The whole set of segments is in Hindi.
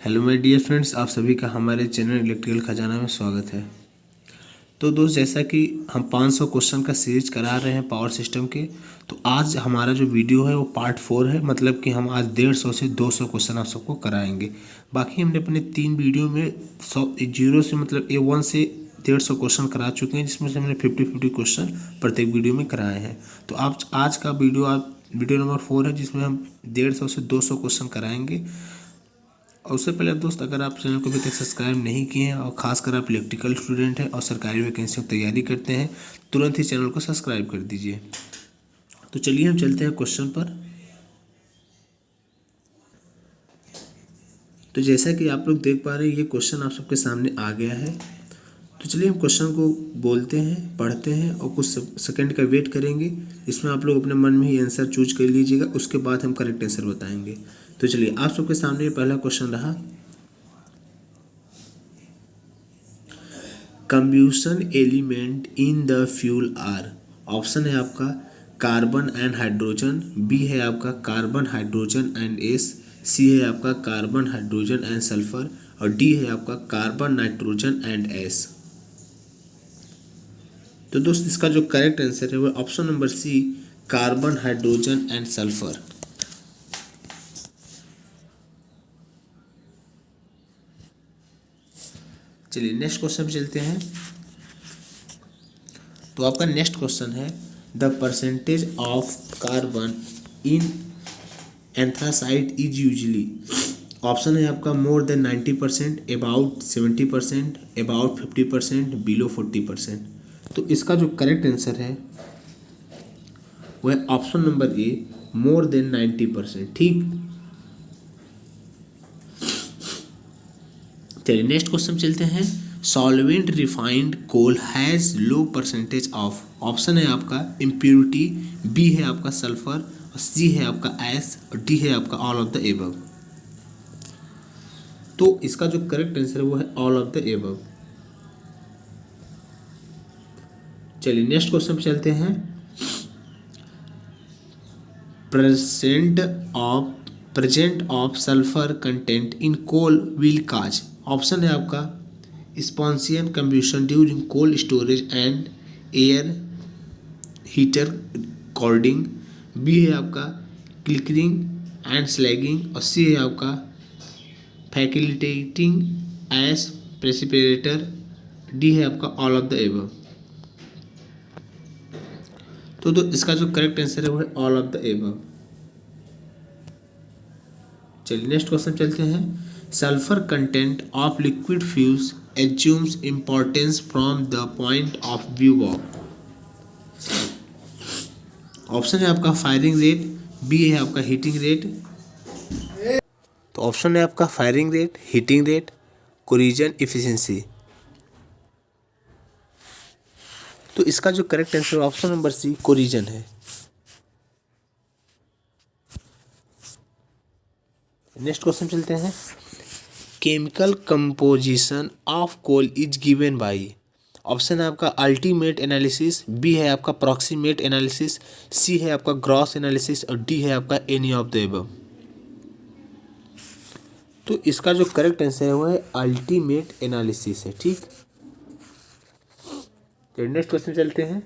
हेलो माय डियर फ्रेंड्स, आप सभी का हमारे चैनल इलेक्ट्रिकल खजाना में स्वागत है। तो दोस्त, जैसा कि हम 500 क्वेश्चन का सीरीज करा रहे हैं पावर सिस्टम के, तो आज हमारा जो वीडियो है वो पार्ट 4 है। मतलब कि हम आज 150 से 200 क्वेश्चन आप सबको कराएंगे। बाकी हमने अपने 3 वीडियो में 100 जीरो से मतलब A1 से 150 क्वेश्चन करा चुके हैं, जिसमें से हमने 50-50 क्वेश्चन प्रत्येक वीडियो में कराए हैं। तो आप आज का वीडियो नंबर 4 है, जिसमें हम 150 से 200 क्वेश्चन कराएंगे। और उससे पहले दोस्त, अगर आप चैनल को अभी तक सब्सक्राइब नहीं किए हैं और खासकर आप इलेक्ट्रिकल स्टूडेंट हैं और सरकारी वैकेंसी की तैयारी करते हैं, तुरंत ही चैनल को सब्सक्राइब कर दीजिए। तो चलिए हम चलते हैं क्वेश्चन पर। तो जैसा कि आप लोग देख पा रहे हैं, ये क्वेश्चन आप सबके सामने आ गया है। तो चलिए हम क्वेश्चन को बोलते हैं, पढ़ते हैं और कुछ सेकंड का वेट करेंगे। इसमें आप लोग अपने मन में ही आंसर चूज कर लीजिएगा, उसके बाद हम करेक्ट आंसर बताएंगे। तो चलिए, आप सबके सामने पहला क्वेश्चन रहा, combustion element in the fuel are. Option है आपका कार्बन एंड हाइड्रोजन, बी है आपका carbon hydrogen and S, C है आपका कार्बन हाइड्रोजन एंड सल्फर और डी है आपका कार्बन नाइट्रोजन एंड एस। तो दोस्त, इसका जो करेक्ट आंसर है वो option number C, carbon hydrogen and sulphur. चलिए नेक्स्ट क्वेश्चन पे चलते हैं। तो आपका नेक्स्ट क्वेश्चन है, the percentage of carbon in anthracite is usually. Option है आपका more than 90%, about 70%, about 50%, below 40%। तो इसका जो करेक्ट आंसर है वह option number A, more than 90%। ठीक, चलिए नेक्स्ट क्वेश्चन चलते हैं। Solvent refined coal has low percentage of. Option है आपका इम्प्योरिटी, बी है आपका सल्फर और सी है आपका एस और डी है आपका ऑल ऑफ द एबव। तो इसका जो करेक्ट आंसर है वो है ऑल ऑफ द एबव। चलिए नेक्स्ट क्वेश्चन पे चलते हैं। Present of sulphur content in coal will cause. Option है आपका spontaneous combustion during cold storage and air heater corroding, B है आपका क्लिकरिंग एंड स्लैगिंग और सी है आपका फैसिलिटेटिंग एज प्रेसिपिटेटर, डी है आपका ऑल ऑफ द एबव। तो इसका जो करेक्ट आंसर है वो है ऑल ऑफ द एबव। चलिए नेक्स्ट क्वेश्चन चलते हैं। Sulphur content of liquid fuels assumes importance from the point of view of. Option है आपका फायरिंग रेट, बी है आपका हीटिंग रेट। तो ऑप्शन है आपका firing rate, heating rate, corrosion efficiency. तो इसका जो correct answer option number C, corrosion है। नेक्स्ट क्वेश्चन चलते हैं। Chemical composition of coal is given by. Option है आपका अल्टीमेट एनालिसिस, बी है आपका प्रॉक्सीमेट एनालिसिस, सी है आपका ग्रॉस एनालिसिस और डी है आपका एनी ऑफ द एबव। तो इसका जो करेक्ट आंसर है वो है अल्टीमेट एनालिसिस है। ठीक, तो नेक्स्ट क्वेश्चन चलते हैं।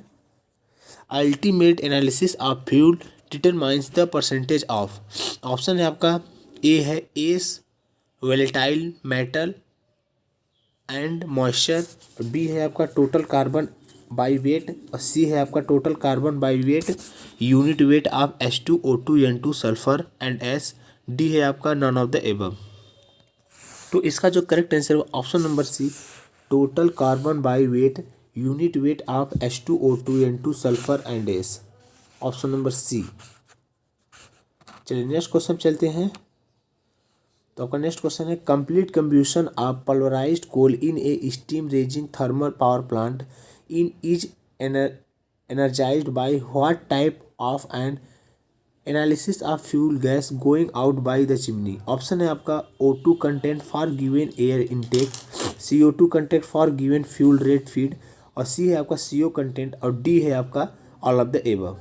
Ultimate analysis of fuel determines the percentage of. Option है आपका ए है ash, volatile metal and moisture, B है आपका टोटल कार्बन बाई वेट और सी है आपका total carbon by weight unit weight of H2O2 N2 sulphur and ash, D है आपका नन ऑफ द एबव। तो इसका जो करेक्ट आंसर है option number C, total carbon by weight unit weight of H2O2 N2 sulphur and ash, option number C. चलिए नेक्स्ट क्वेश्चन चलते हैं। तो आपका नेक्स्ट क्वेश्चन है, complete combustion of pulverised coal in a steam raising thermal power plant in is energized by what type of an analysis of fuel gas going out by the chimney। Option है आपका O2 content for given air intake, CO2 content for given fuel rate feed और सी है आपका CO कंटेंट और डी है आपका ऑल ऑफ द एबव।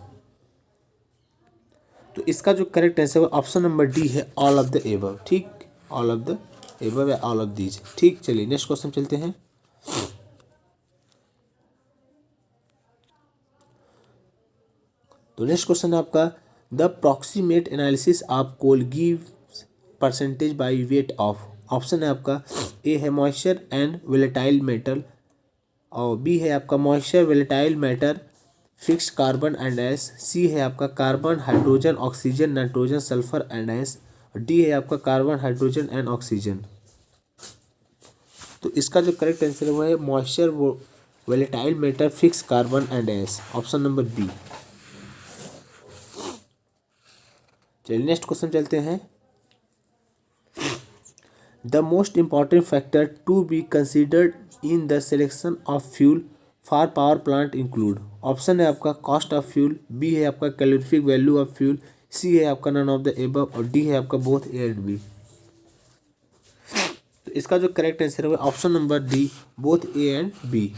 तो इसका जो करेक्ट आंसर है ऑप्शन नंबर डी है ऑल ऑफ द एबव। ठीक, ऑल ऑफ द एबव या ऑल ऑफ दीज। ठीक, चलिए नेक्स्ट क्वेश्चन चलते हैं। तो नेक्स्ट क्वेश्चन है आपका, the proximate analysis of coal give percentage by weight of. Option है आपका ए है मॉइस्चर एंड वोलेटाइल मेटल, और बी है आपका moisture volatile matter fix carbon and S, C है आपका carbon hydrogen oxygen nitrogen sulphur and ash, और डी है आपका कार्बन हाइड्रोजन एंड ऑक्सीजन। तो इसका जो करेक्ट आंसर है वो है moisture volatile matter fix carbon and ash, option number B. चलिए नेक्स्ट क्वेश्चन चलते हैं। The most important factor to be considered in the selection of fuel for power plant include. Option है आपका कॉस्ट ऑफ फ्यूल, बी है आपका calorific value of fuel, C है आपका नन ऑफ द एबव, और डी है आपका बोथ ए एंड बी। तो इसका जो करेक्ट आंसर है option number D, both A and B.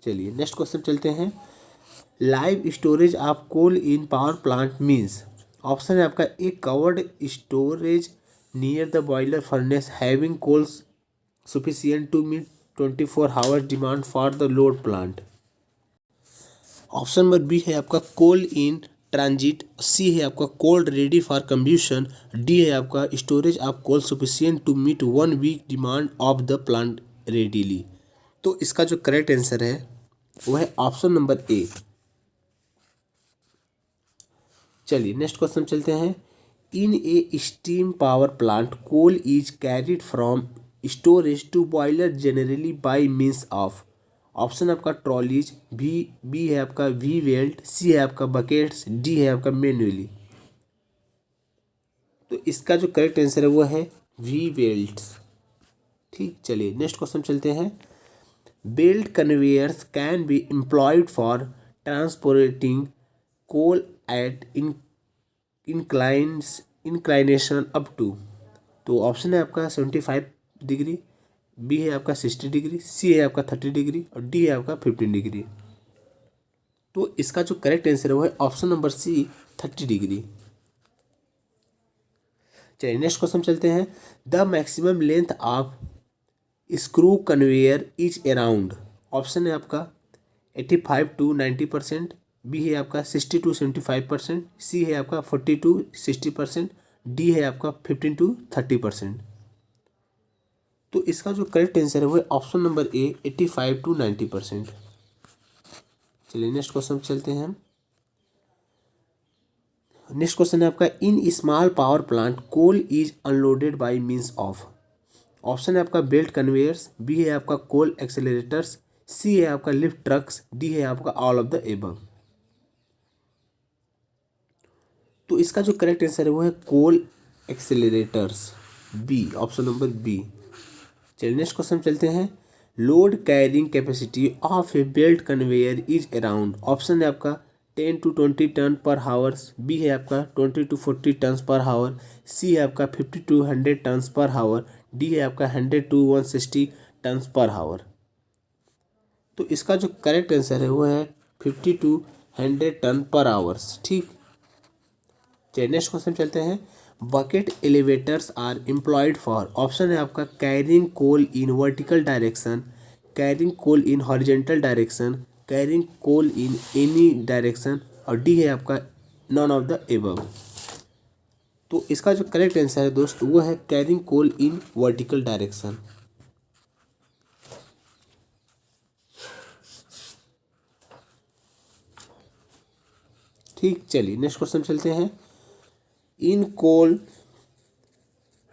चलिए नेक्स्ट क्वेश्चन चलते हैं। Live storage of coal in power plant means. Option है आपका A covered storage near the boiler furnace having coals sufficient to meet 24 hours demand for the load plant। Option number B है आपका कोल इन ट्रांजिट, सी है आपका coal ready for combustion, D है आपका storage of coal sufficient to meet 1 week demand of the plant readily. तो इसका जो करेक्ट आंसर है वो है ऑप्शन नंबर ए। चलिए नेक्स्ट क्वेश्चन चलते हैं। In a steam power plant coal is carried from storage to boiler generally by means of. Option आपका ट्रॉलीज, बी है आपका वी वेल्ट, सी है आपका बकेट्स, डी है आपका मैन्युअली। तो इसका जो करेक्ट आंसर है वो है वी वेल्ट्स। ठीक, चलिए नेक्स्ट क्वेश्चन चलते हैं। Belt conveyors can be employed for transporting coal at inclination up to. तो ऑप्शन है आपका 75 डिग्री, बी है आपका 60 डिग्री, सी है आपका 30 डिग्री, और डी है आपका 15 डिग्री। तो इसका जो करेक्ट आंसर है वो है ऑप्शन नंबर सी 30 डिग्री। चलिए नेक्स्ट क्वेश्चन चलते हैं। The maximum length of screw conveyor is around. Option है आपका 85 to 90%, बी है आपका 60 to 75%, सी है आपका 40 to 60%, डी है आपका 15 to 30%। तो इसका जो करेक्ट आंसर है वो है ऑप्शन नंबर ए 85 to 90%। चलिए नेक्स्ट क्वेश्चन चलते हैं। नेक्स्ट क्वेश्चन है आपका in small power plant coal is unloaded by means of. Option है आपका बेल्ट कन्वेयर्स, बी है आपका कोल एक्सेलरेटर्स, सी है आपका लिफ्ट ट्रक्स, डी है आपका ऑल ऑफ द एबव। तो इसका जो करेक्ट आंसर है वो है coal accelerators, B, option number B. चलिए नेक्स्ट क्वेश्चन चलते हैं। Load carrying capacity of a belt conveyor is around. Option है आपका 10 to 20 ton per hours, B है आपका 20 to 40 टन पर हावर, सी है आपका 50 to 100 टन पर हावर, डी है आपका 100 to 160 टन पर हावर। तो इसका जो करेक्ट आंसर है वो है 50 to 100 टन पर आवर्स। ठीक, चलिए नेक्स्ट क्वेश्चन चलते हैं। Bucket elevators are employed for. Option है आपका carrying coal in vertical direction, carrying coal in horizontal direction, carrying coal in any direction, और डी है आपका नॉन ऑफ द एबव। तो इसका जो करेक्ट आंसर है दोस्त वो है carrying coal in vertical direction. ठीक, चलिए नेक्स्ट क्वेश्चन चलते हैं। In coal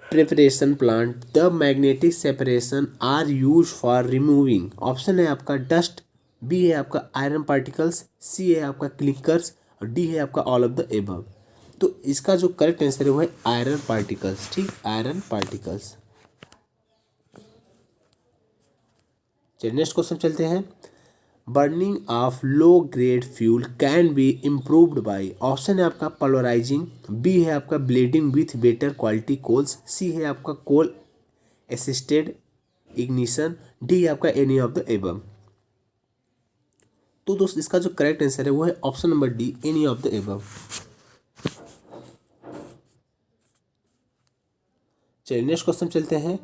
preparation plant the magnetic separation are use for removing. Option है आपका डस्ट, बी है आपका आयरन पार्टिकल्स, सी है आपका क्लिंकर्स, और डी है आपका ऑल ऑफ द एबव। तो इसका जो करेक्ट आंसर है वो है आयरन पार्टिकल्स। ठीक, आयरन पार्टिकल्स। चलिए नेक्स्ट क्वेश्चन चलते हैं। Burning of low grade fuel can be improved by. Option है आपका पॉलराइजिंग, बी है आपका blending with better quality coals, C है आपका कोल असिस्टेड इग्निशन, डी है आपका एनी ऑफ द एबव। तो दोस्त इसका जो करेक्ट आंसर है वो है option number D any of the above. चलिए नेक्स्ट क्वेश्चन चलते हैं।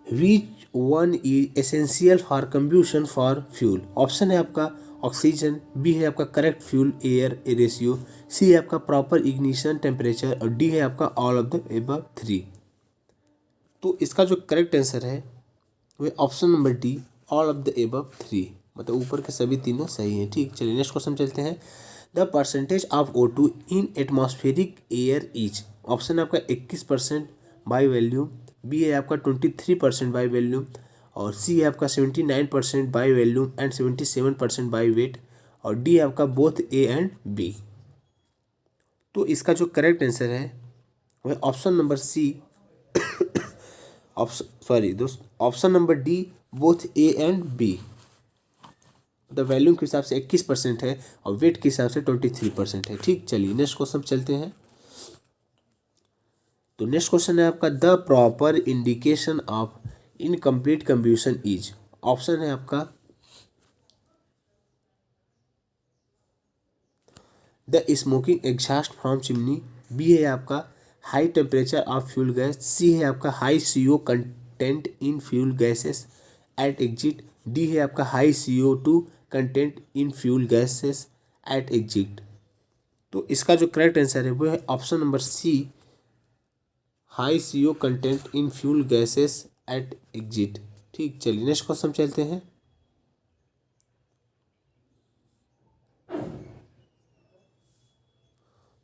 Which one is essential for combustion for fuel? Option है आपका ऑक्सीजन, बी है आपका correct fuel air ratio, C है आपका प्रॉपर इग्निशन टेम्परेचर और डी है आपका ऑल ऑफ द एबव 3। तो इसका जो करेक्ट आंसर है वह option number D, all of the above 3, मतलब ऊपर के सभी तीनों सही हैं। ठीक, चलिए नेक्स्ट क्वेश्चन चलते हैं। The percentage of O2 in atmospheric air is? Option है आपका 21% बाई वैल्यूम, बी है आपका 23% बाई वैल्यूम और सी है आपका 79% by volume and 77% by wait और डी है आपका बोथ ए एंड बी। तो इसका जो करेक्ट आंसर है वह option number C, option number D, both A and B. The volume के हिसाब से 21% है और वेट के हिसाब से 23% है। ठीक, चलिए नेक्स्ट क्वेश्चन चलते हैं। तो नेक्स्ट क्वेश्चन है आपका the proper indication of incomplete combustion is? Option है आपका the smoking exhaust from chimney, B है आपका high temperature of fuel gas, C है आपका high CO content in fuel gases at exit, D है आपका high CO2 content in fuel gases at exit. तो इसका जो करेक्ट आंसर है वो है option number C, high CO content in fuel gases at exit. ठीक, चलिए नेक्स्ट क्वेश्चन चलते हैं।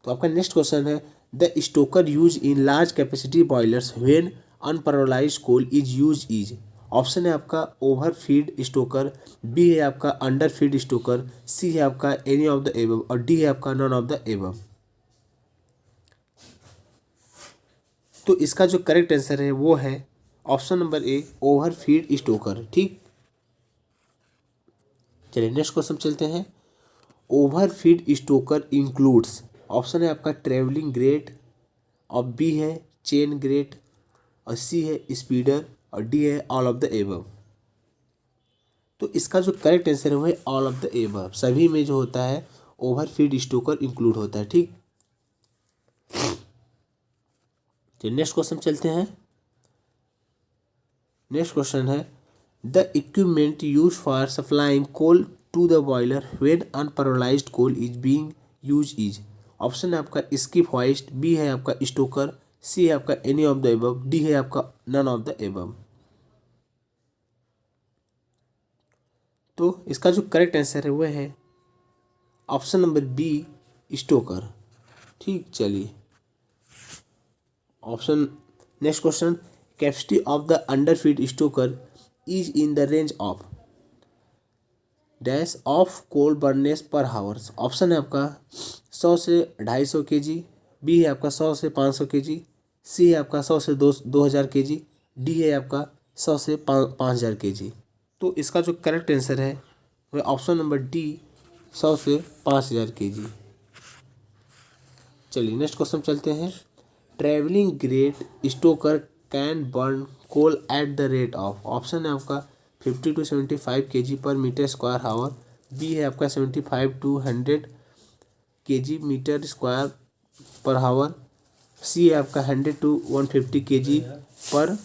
तो आपका नेक्स्ट क्वेश्चन है the stoker use in large capacity boilers when unpulverised coal is use is? Option है आपका ओवर फीड स्टोकर, बी है आपका अंडर फीड स्टोकर, सी है आपका एनी ऑफ द एबव और डी है आपका नॉन ऑफ द एबव। तो इसका जो करेक्ट आंसर है वो है ऑप्शन नंबर ए, ओवर फीड स्टोकर। ठीक, चलिए नेक्स्ट क्वेश्चन चलते हैं। Over feed Stoker includes? Option है आपका ट्रेवलिंग ग्रेट और बी है चेन ग्रेट और सी है स्पीडर और डी है ऑल ऑफ द एबव। तो इसका जो करेक्ट आंसर है वो है ऑल ऑफ द एबव। सभी में जो होता है ओवर फीड स्टोकर इंक्लूड होता है। ठीक, तो नेक्स्ट क्वेश्चन चलते हैं। नेक्स्ट क्वेश्चन है the equipment use for supplying coal to the boiler when unpulverised coal is being use is? Option है आपका स्किप होइस्ट, बी है आपका स्टोकर, सी है आपका any of the above, D है आपका नन ऑफ द एबव। तो इसका जो करेक्ट आंसर है वह है ऑप्शन नंबर बी, स्टोकर। ठीक, चलिए option next question. Capacity of the underfeed stoker is in the range of dash of coal burners per hours? Option है आपका 100 से 250 kg, बी है आपका 100 से 500 kg, सी है आपका 100 से 2000 kg, डी है आपका 100 से 5000 kg। तो इसका जो करेक्ट आंसर है वह ऑप्शन नंबर डी, 100 से 5000 kg। चलिए नेक्स्ट क्वेश्चन चलते हैं। Travelling grate stoker can burn coal at the rate of? Option है आपका 50 to 75 kg per metre square hour, B है आपका 75 to 100 kg मीटर स्क्वायर पर हावर, सी है आपका 100 to 150 kg per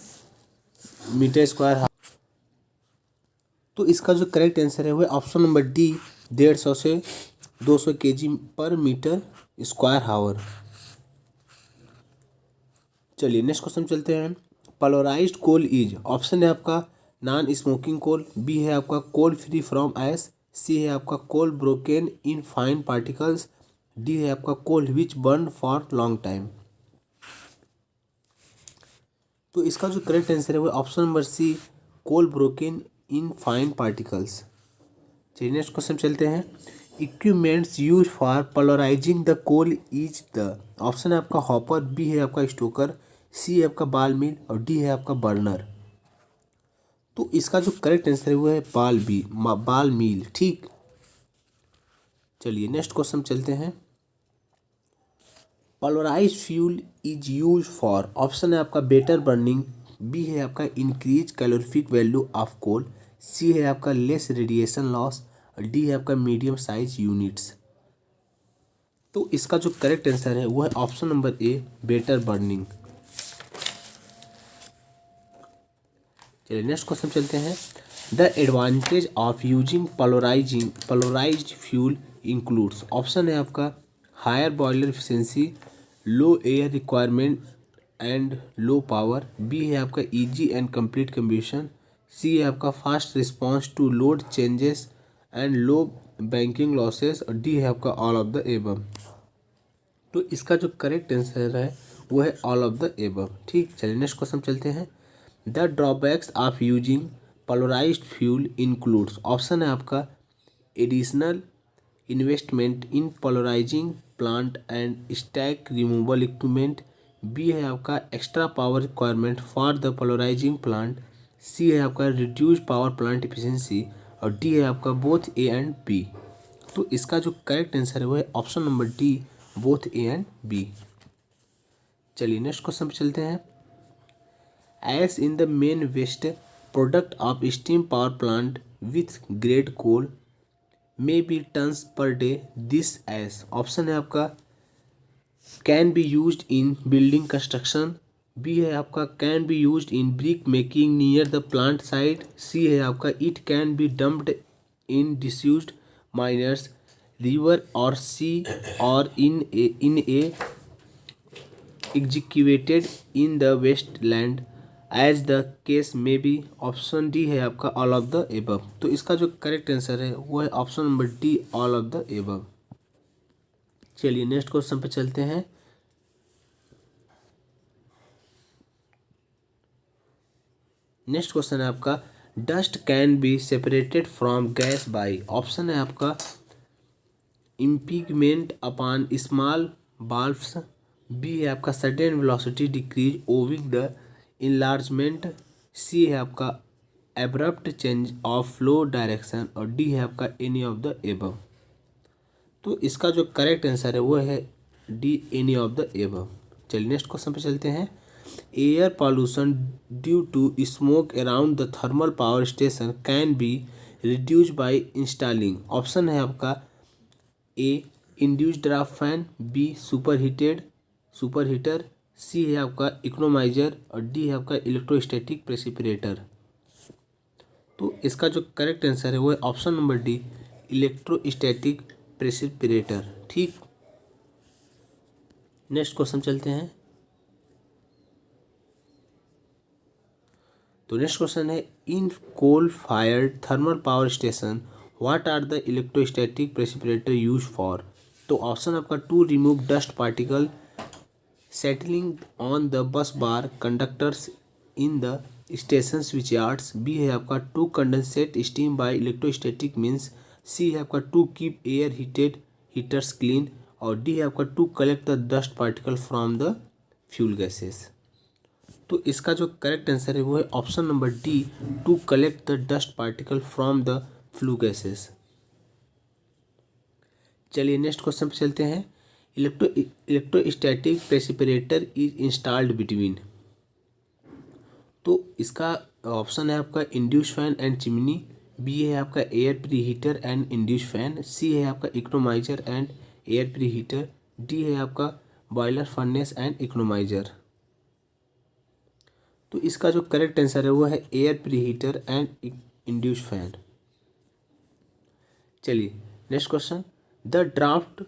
metre square हावर। तो इसका जो करेक्ट आंसर है वह ऑप्शन नंबर डी, 150 से 200 kg पर मीटर स्क्वायर हावर। चलिए नेक्स्ट क्वेश्चन चलते हैं। Polarised coal is? ऑप्शन है आपका नॉन स्मोकिंग कोल, बी है आपका कोल फ्री फ्रॉम ऐश, सी है आपका coal broken in fine particles, D है आपका coal which burn for long time. तो इसका जो करेक्ट आंसर है वो option number C, coal broken in fine particles. चलिए नेक्स्ट क्वेश्चन चलते हैं। Equipments use for pulverising the coal is the? Option है आपका हॉपर, बी है आपका स्टोकर, सी है आपका बाल मिल और डी है आपका बर्नर। तो इसका जो करेक्ट आंसर है वो है बाल मिल। ठीक, चलिए नेक्स्ट क्वेश्चन चलते हैं। Pulverised fuel is use for? Option है आपका बेटर बर्निंग, बी है आपका increase calorific value of coal, C है आपका लेस रेडिएशन लॉस और डी है आपका मीडियम साइज यूनिट्स। तो इसका जो करेक्ट आंसर है वो है option number A, better burning. चलिए नेक्स्ट क्वेश्चन चलते हैं। The advantage of using polarised fuel includes. Option है आपका higher boiler efficiency, low air requirement and low power. B है आपका easy and complete combustion. C है आपका fast response to load changes and low banking losses. और डी है आपका ऑल ऑफ द एबव। तो इसका जो करेक्ट आंसर है वो है ऑल ऑफ द एबव। ठीक, चलिए नेक्स्ट क्वेश्चन चलते हैं। The drawbacks of using polarised fuel includes. Option है आपका additional investment in pulverising plant and stack removal equipment. B है आपका extra power requirement for the pulverising plant. C है आपका रिड्यूस पावर प्लांट एफिशिएंसी। और डी है आपका बोथ ए एंड बी। तो इसका जो करेक्ट आंसर है वो है option number D, both A and B. चलिए नेक्स्ट क्वेश्चन पे चलते हैं। Ash in the main waste product of steam power plant with grade coal may be tons per day this ash. Option है आपका can be used in building construction. B है आपका can be used in brick making near the plant site. C है आपका it can be dumped in disused माइनर्स रिवर और सी और in a excavated in the waste land as the case may be. Option D है आपका ऑल ऑफ द एबव। तो इसका जो करेक्ट आंसर है वो है option number D, all of the above. चलिए नेक्स्ट क्वेश्चन पे चलते हैं। नेक्स्ट क्वेश्चन है आपका dust can be separated from gas by. Option है आपका impingement upon small bulbs. B है आपका sudden velocity decrease owing the enlargement. C है आपका abrupt change of flow direction. और डी है आपका एनी ऑफ द एबव। तो इसका जो करेक्ट आंसर है वो है D, any of the above. चलिए नेक्स्ट क्वेश्चन पे चलते हैं। Air pollution due to smoke around the thermal power station can be reduce by installing. Option है आपका A induced draft fan, B super heater. C है आपका इकोनोमाइजर। और डी है आपका इलेक्ट्रोस्टैटिक प्रेसिपिरेटर। तो इसका जो करेक्ट आंसर है वो है option number D, electrostatic precipitator. ठीक, नेक्स्ट क्वेश्चन चलते हैं। तो नेक्स्ट क्वेश्चन है in coal fired thermal power station what are the electrostatic precipitator use for. तो ऑप्शन आपका to remove dust particle settling on the bus bar conductors in the station switch yards. B है आपका to condensate steam by electrostatic means. C है आपका to keep air heaters clean. और डी है आपका to collect the dust particle from the fuel gases. तो इसका जो करेक्ट आंसर है वो है option number D, to collect the dust particle from the flue gases. चलिए नेक्स्ट क्वेश्चन पे चलते हैं। Electrostatic precipitator is installed between. तो इसका ऑप्शन है आपका induce fan and chimney. B है आपका air pre heater and induce fan. C है आपका economiser and air pre heater. D है आपका बॉयलर फर्नेस एंड इकोनोमाइजर। तो इसका जो करेक्ट आंसर है वो है air pre heater and induce fan. चलिए next question. The draft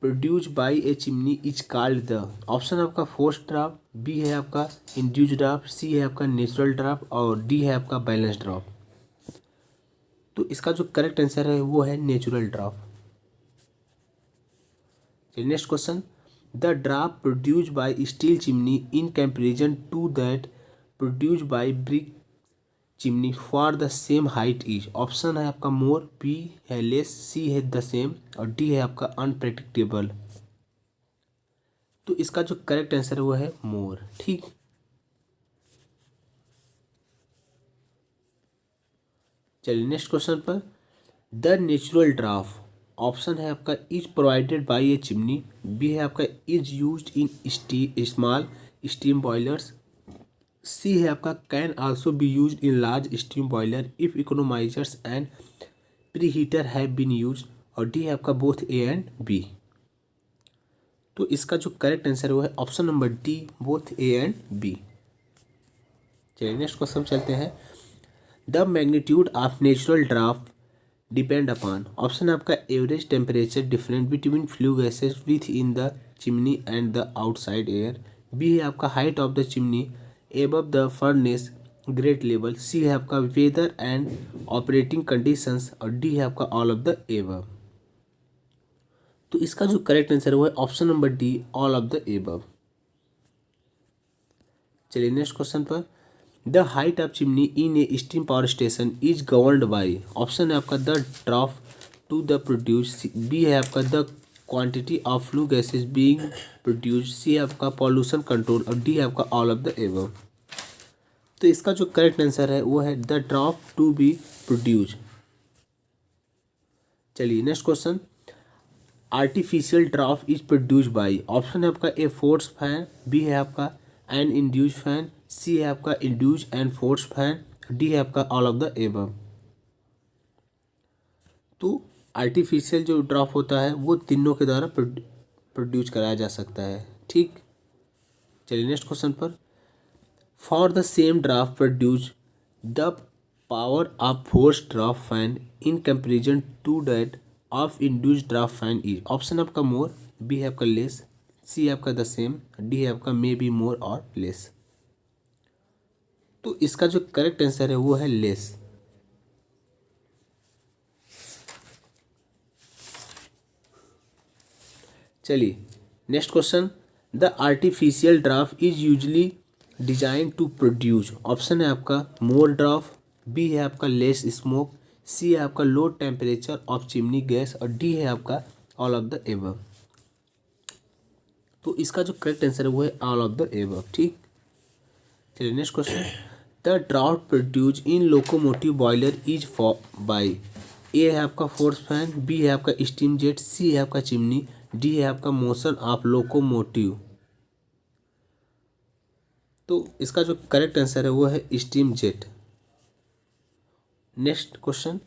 produce by a chimney is called the. Option आपका फोर्स ड्राफ्ट, बी है आपका इंड्यूस ड्राफ्ट, सी है आपका नेचुरल ड्राफ्ट और डी है आपका बैलेंस ड्राफ्ट। तो इसका जो करेक्ट आंसर है वो है नेचुरल ड्राफ्ट। चलिए next question. The draft produce by steel chimney in comparison to that produce by brick chimney for the same height is. Option है आपका मोर, बी है लेस, सी है द सेम और डी है आपका अनप्रेडिक्टेबल। तो इसका जो करेक्ट आंसर है वो है मोर। ठीक, चलिए नेक्स्ट क्वेश्चन पर। द नेचुरल ड्राफ्ट ऑप्शन है आपका is provided by a chimney. B है आपका is used in small steam boilers. C है आपका can also be used in large steam boiler if economisers and pre heater have been used. और डी है आपका बोथ ए एंड बी। तो इसका जो करेक्ट आंसर है वो है option number D, both A and B. चलिए नेक्स्ट क्वेश्चन चलते हैं। The magnitude of natural draft depend upon, option आपका average temperature different between flue gases with in the chimney and the outside air, B है आपका height of the chimney above the furnace grate level, C है आपका वेदर एंड ऑपरेटिंग कंडीशंस, और डी है आपका ऑल ऑफ द एबव। तो इसका जो करेक्ट आंसर है वो है option number D, all of the above. चलिए नेक्स्ट क्वेश्चन पर। The height of chimney in a steam power station is governed by, option है आपका the draft to the produce, B है आपका the quantity of flue gases being produce, C है आपका पॉल्यूशन कंट्रोल, और डी है आपका ऑल ऑफ द एबव। तो इसका जो करेक्ट आंसर है वो है the draft to be produce. चलिए next question. Artificial draft is produce by, option है आपका ए फोर्स फैन, बी है आपका एन इंड्यूस फैन, सी है आपका induce and force fan, D है आपका ऑल ऑफ द एबव। तो आर्टिफिशियल जो ड्राफ्ट होता है वो तीनों के द्वारा प्रोड्यूस कराया जा सकता है, ठीक। चलिए नेक्स्ट क्वेश्चन पर। For the same draft produce the power of force draft fan in comparison to that of induce draft fan is, option आपका मोर, बी है आपका लेस, सी है आपका द सेम, डी है आपका मे बी मोर और लेस। तो इसका जो करेक्ट आंसर है वो है लेस। चलिए next question. The artificial draft is usually design to produce, option है आपका मोर ड्राफ्ट, बी है आपका लेस स्मोक, सी है आपका low temperature of chimney gas, और डी है आपका ऑल ऑफ द एबव। तो इसका जो करेक्ट आंसर है वो है ऑल ऑफ द एबव, ठीक। चलिए next question. The draft produce in locomotive boiler is for by, A है आपका फोर्स फैन, बी है आपका स्टीम जेट, सी है आपका चिमनी, डी है आपका मोशन ऑफ लोकोमोटिव। तो इसका जो करेक्ट आंसर है वो है steam jet. Next question.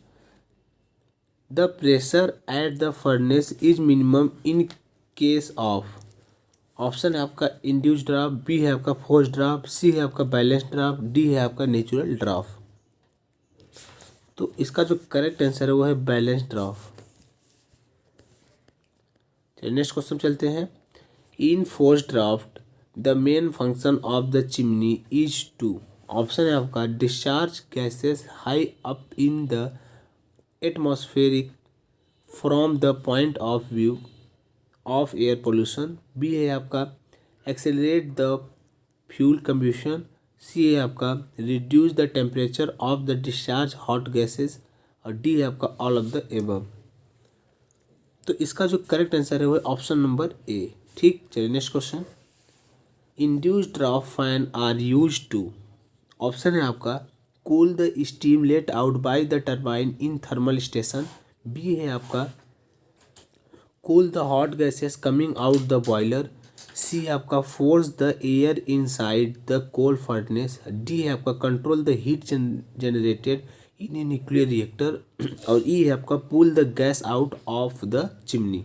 The pressure at the furnace is minimum in case of, option है आपका इंड्यूस ड्राफ्ट, बी है आपका फोर्स ड्राफ्ट, सी है आपका बैलेंस ड्राफ्ट, डी है आपका नेचुरल ड्राफ्ट। तो इसका जो करेक्ट आंसर है वो है बैलेंस ड्राफ्ट। चलिए नेक्स्ट क्वेश्चन चलते हैं। In force draft the main function of the chimney is to, option है आपका discharge gases high up in the atmospheric from the point of view of air pollution, B है आपका accelerate the fuel combustion, C है आपका reduce the temperature of the discharge hot gases, और डी है आपका ऑल ऑफ द एबव। तो इसका जो करेक्ट आंसर है वो है ऑप्शन नंबर ए, ठीक। चलिए next question. Induced draft fan are used to, option है आपका cool the steam let out by the turbine in thermal station, B है आपका cool the hot gases coming out the boiler, C है आपका force the air inside the coal furnace, D है आपका control the heat generated in a nuclear reactor, और ई है आपका pull the gas out of the chimney.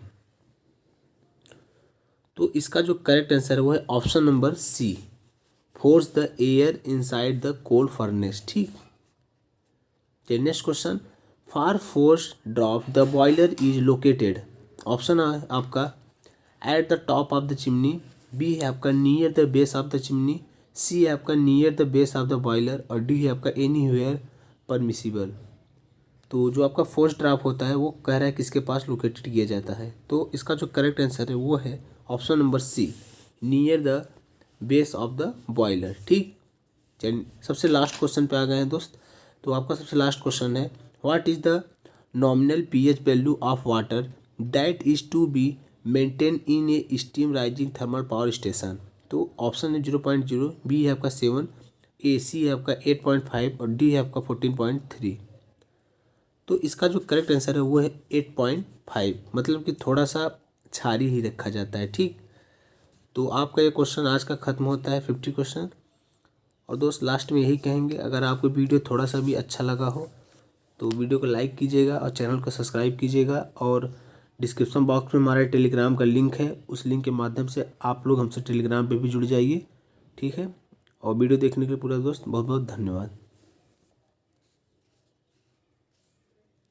तो इसका जो करेक्ट आंसर है वो है option number C, force the air inside the coal furnace, ठीक। Next question. For force draft the boiler is located, option है आपका at the top of the chimney, B है आपका near the base of the chimney, C है आपका near the base of the boiler, और डी है आपका एनीवेयर परमिसिबल। तो जो आपका फोर्स ड्राफ्ट होता है वो कह रहा है किसके पास लोकेटेड किया जाता है। तो इसका जो करेक्ट आंसर है वो है option number C, near the base of the boiler, ठीक। चलिए सबसे लास्ट क्वेश्चन पे आ गए हैं दोस्त। तो आपका सबसे लास्ट क्वेश्चन है what is the nominal pH value of water that is to be maintain in a steam raising thermal power station. तो ऑप्शन है 0.0, बी है आपका 7, ए सी है आपका 8.5, और डी है आपका 14.3। तो इसका जो करेक्ट आंसर है वो है 8.5, मतलब कि थोड़ा सा छारी ही रखा जाता है, ठीक। तो आपका ये क्वेश्चन आज का ख़त्म होता है 50 क्वेश्चन। और दोस्त लास्ट में यही कहेंगे, अगर आपको वीडियो थोड़ा सा भी अच्छा लगा हो तो वीडियो को लाइक कीजिएगा और चैनल को सब्सक्राइब कीजिएगा, और डिस्क्रिप्शन बॉक्स में हमारे टेलीग्राम का लिंक है, उस लिंक के माध्यम से आप लोग हमसे टेलीग्राम पे भी जुड़ जाइए, ठीक है। और वीडियो देखने के लिए पूरा दोस्त बहुत बहुत धन्यवाद।